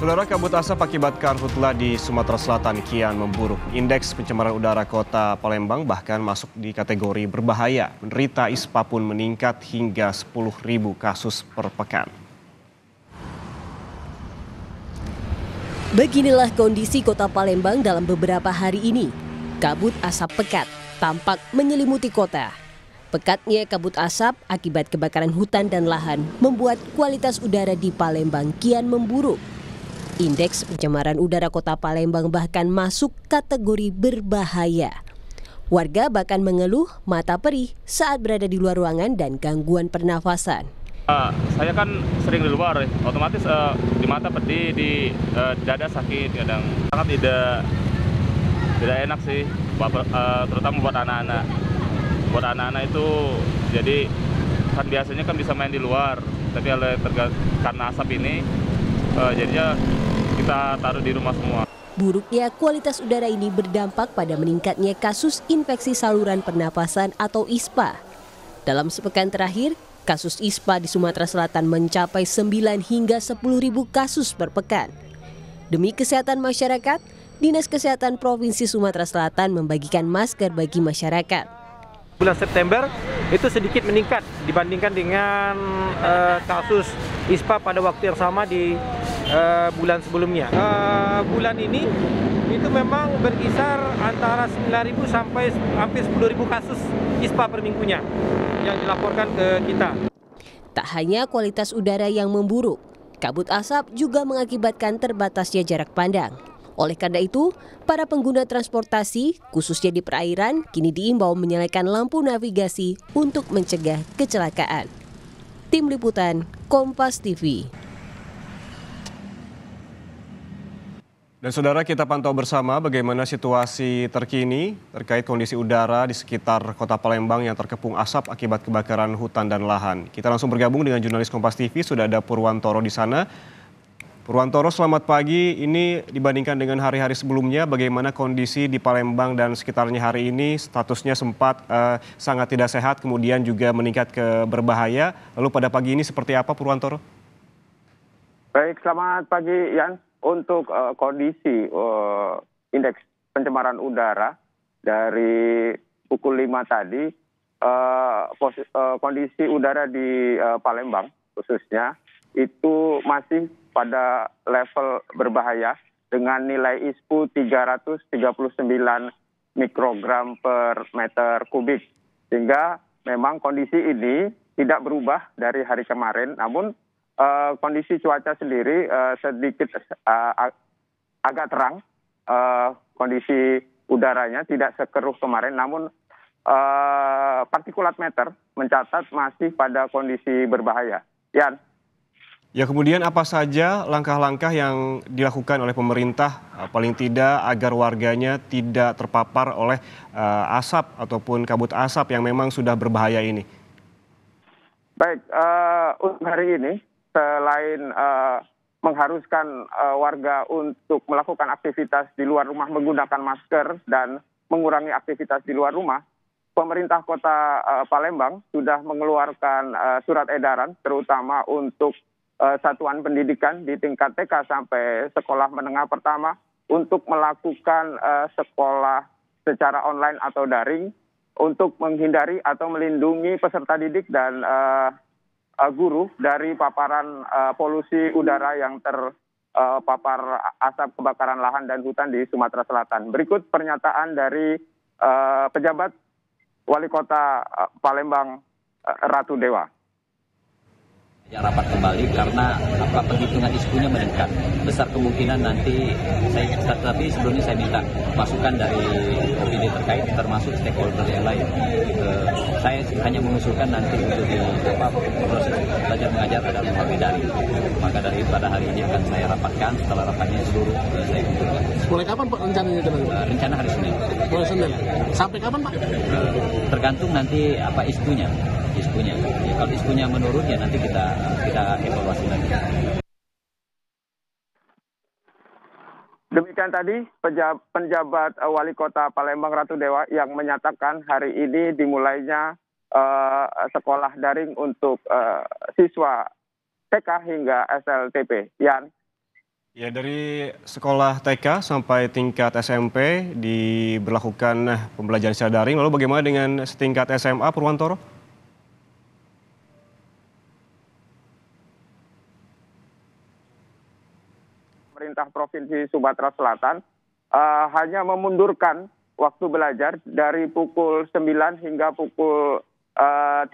Saudara, kabut asap akibat karhutla di Sumatera Selatan kian memburuk. Indeks pencemaran udara kota Palembang bahkan masuk di kategori berbahaya. Penderita ISPA pun meningkat hingga 10.000 kasus per pekan. Beginilah kondisi kota Palembang dalam beberapa hari ini. Kabut asap pekat tampak menyelimuti kota. Pekatnya kabut asap akibat kebakaran hutan dan lahan membuat kualitas udara di Palembang kian memburuk. Indeks pencemaran udara kota Palembang bahkan masuk kategori berbahaya. Warga bahkan mengeluh mata perih saat berada di luar ruangan dan gangguan pernafasan. Saya kan sering di luar, otomatis di mata pedih, di dada sakit kadang. Sangat tidak enak sih, terutama buat anak-anak. Buat anak-anak itu, jadi kan biasanya kan bisa main di luar, tapi karena asap ini, jadinya kita taruh di rumah semua. Buruknya kualitas udara ini berdampak pada meningkatnya kasus infeksi saluran pernapasan atau ISPA. Dalam sepekan terakhir, kasus ISPA di Sumatera Selatan mencapai 9 hingga 10.000 kasus per pekan. Demi kesehatan masyarakat, Dinas Kesehatan Provinsi Sumatera Selatan membagikan masker bagi masyarakat. Bulan September itu sedikit meningkat dibandingkan dengan kasus ISPA pada waktu yang sama di bulan sebelumnya. Bulan ini itu memang berkisar antara 9.000 sampai hampir 10.000 kasus ISPA per minggunya yang dilaporkan ke kita. Tak hanya kualitas udara yang memburuk, kabut asap juga mengakibatkan terbatasnya jarak pandang. Oleh karena itu, para pengguna transportasi, khususnya di perairan, kini diimbau menyalakan lampu navigasi untuk mencegah kecelakaan. Tim Liputan, Kompas TV. Dan saudara, kita pantau bersama bagaimana situasi terkini terkait kondisi udara di sekitar kota Palembang yang terkepung asap akibat kebakaran hutan dan lahan. Kita langsung bergabung dengan jurnalis Kompas TV, sudah ada Purwantoro di sana. Purwantoro, selamat pagi. Ini dibandingkan dengan hari-hari sebelumnya, bagaimana kondisi di Palembang dan sekitarnya hari ini? Statusnya sempat sangat tidak sehat, kemudian juga meningkat ke berbahaya. Lalu pada pagi ini seperti apa, Purwantoro? Baik, selamat pagi, Yan. Untuk kondisi indeks pencemaran udara dari pukul 5 tadi, kondisi udara di Palembang khususnya itu masih pada level berbahaya dengan nilai ISPU 339 mikrogram per meter kubik. Sehingga memang kondisi ini tidak berubah dari hari kemarin, namun kondisi cuaca sendiri sedikit agak terang, kondisi udaranya tidak sekeruh kemarin, namun partikulat meter mencatat masih pada kondisi berbahaya. Yan. Ya, kemudian apa saja langkah-langkah yang dilakukan oleh pemerintah paling tidak agar warganya tidak terpapar oleh asap ataupun kabut asap yang memang sudah berbahaya ini? Baik, untuk hari ini selain mengharuskan warga untuk melakukan aktivitas di luar rumah menggunakan masker dan mengurangi aktivitas di luar rumah, pemerintah kota Palembang sudah mengeluarkan surat edaran terutama untuk satuan pendidikan di tingkat TK sampai sekolah menengah pertama untuk melakukan sekolah secara online atau daring untuk menghindari atau melindungi peserta didik dan guru dari paparan polusi udara yang terpapar asap kebakaran lahan dan hutan di Sumatera Selatan. Berikut pernyataan dari pejabat Wali Kota Palembang, Ratu Dewa. Rapat kembali karena penghitungan ISPU-nya meningkat. Besar kemungkinan nanti, tapi sebelumnya saya minta masukan dari OPD terkait termasuk stakeholder yang lain. Saya hanya mengusulkan nanti untuk proses belajar mengajar adalah melalui daring. Maka dari pada hari ini akan saya rapatkan, setelah rapatnya seluruh saya kumpulkan. Mulai kapan Pak rencananya? Rencana hari Senin. Mulai Senin. Sampai kapan Pak? Tergantung nanti apa ISPU-nya. Ya, kalau ISPU-nya menurun ya nanti kita evaluasi lagi. Demikian tadi penjabat Wali Kota Palembang Ratu Dewa yang menyatakan hari ini dimulainya sekolah daring untuk siswa TK hingga SLTP. Yan. Ya, dari sekolah TK sampai tingkat SMP diberlakukan pembelajaran secara daring. Lalu bagaimana dengan setingkat SMA, Purwantoro? Pemerintah Provinsi Sumatera Selatan hanya memundurkan waktu belajar dari pukul 9 hingga pukul 13.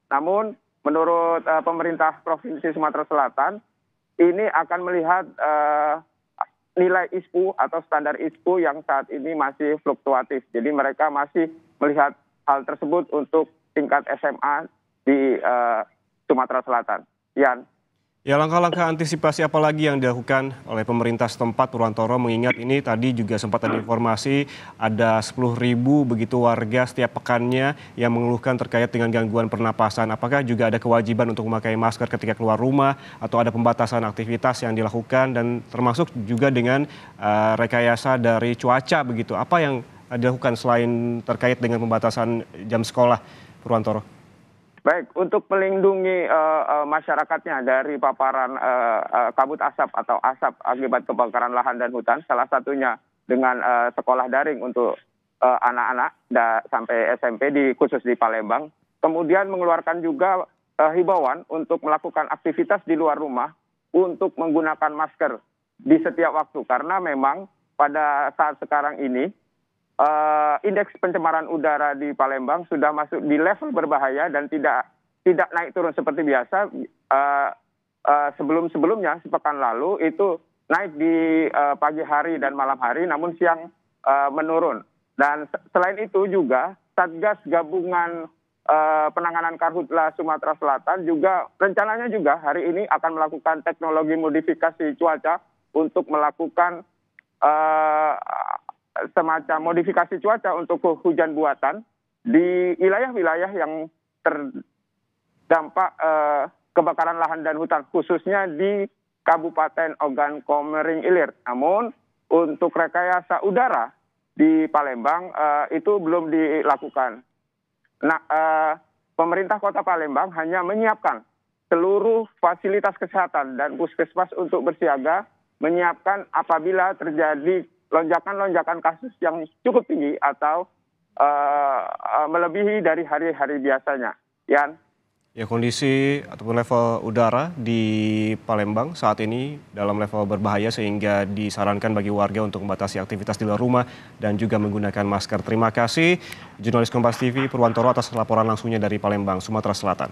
Namun menurut pemerintah Provinsi Sumatera Selatan, ini akan melihat nilai ISPU atau standar ISPU yang saat ini masih fluktuatif. Jadi mereka masih melihat hal tersebut untuk tingkat SMA di Sumatera Selatan. Yan. Ya, langkah-langkah antisipasi apa lagi yang dilakukan oleh pemerintah setempat, Purwantoro, mengingat ini tadi juga sempat ada informasi ada 10.000 begitu warga setiap pekannya yang mengeluhkan terkait dengan gangguan pernapasan. Apakah juga ada kewajiban untuk memakai masker ketika keluar rumah atau ada pembatasan aktivitas yang dilakukan dan termasuk juga dengan rekayasa dari cuaca begitu. Apa yang dilakukan selain terkait dengan pembatasan jam sekolah, Purwantoro? Baik, untuk melindungi masyarakatnya dari paparan kabut asap atau asap akibat kebakaran lahan dan hutan, salah satunya dengan sekolah daring untuk anak-anak sampai SMP khusus di Palembang. Kemudian mengeluarkan juga himbauan untuk melakukan aktivitas di luar rumah untuk menggunakan masker di setiap waktu. Karena memang pada saat sekarang ini, indeks pencemaran udara di Palembang sudah masuk di level berbahaya dan tidak naik turun seperti biasa. Sebelumnya sepekan lalu itu naik di pagi hari dan malam hari, namun siang menurun. Dan selain itu juga Satgas Gabungan Penanganan Karhutla Sumatera Selatan juga rencananya juga hari ini akan melakukan teknologi modifikasi cuaca untuk melakukan semacam modifikasi cuaca untuk hujan buatan di wilayah-wilayah yang terdampak kebakaran lahan dan hutan, khususnya di Kabupaten Ogan Komering Ilir. Namun untuk rekayasa udara di Palembang itu belum dilakukan. Nah, pemerintah Kota Palembang hanya menyiapkan seluruh fasilitas kesehatan dan puskesmas untuk bersiaga, menyiapkan apabila terjadi lonjakan kasus yang cukup tinggi atau melebihi dari hari-hari biasanya. Yan. Ya, kondisi ataupun level udara di Palembang saat ini dalam level berbahaya sehingga disarankan bagi warga untuk membatasi aktivitas di luar rumah dan juga menggunakan masker. Terima kasih jurnalis Kompas TV Purwantoro atas laporan langsungnya dari Palembang, Sumatera Selatan.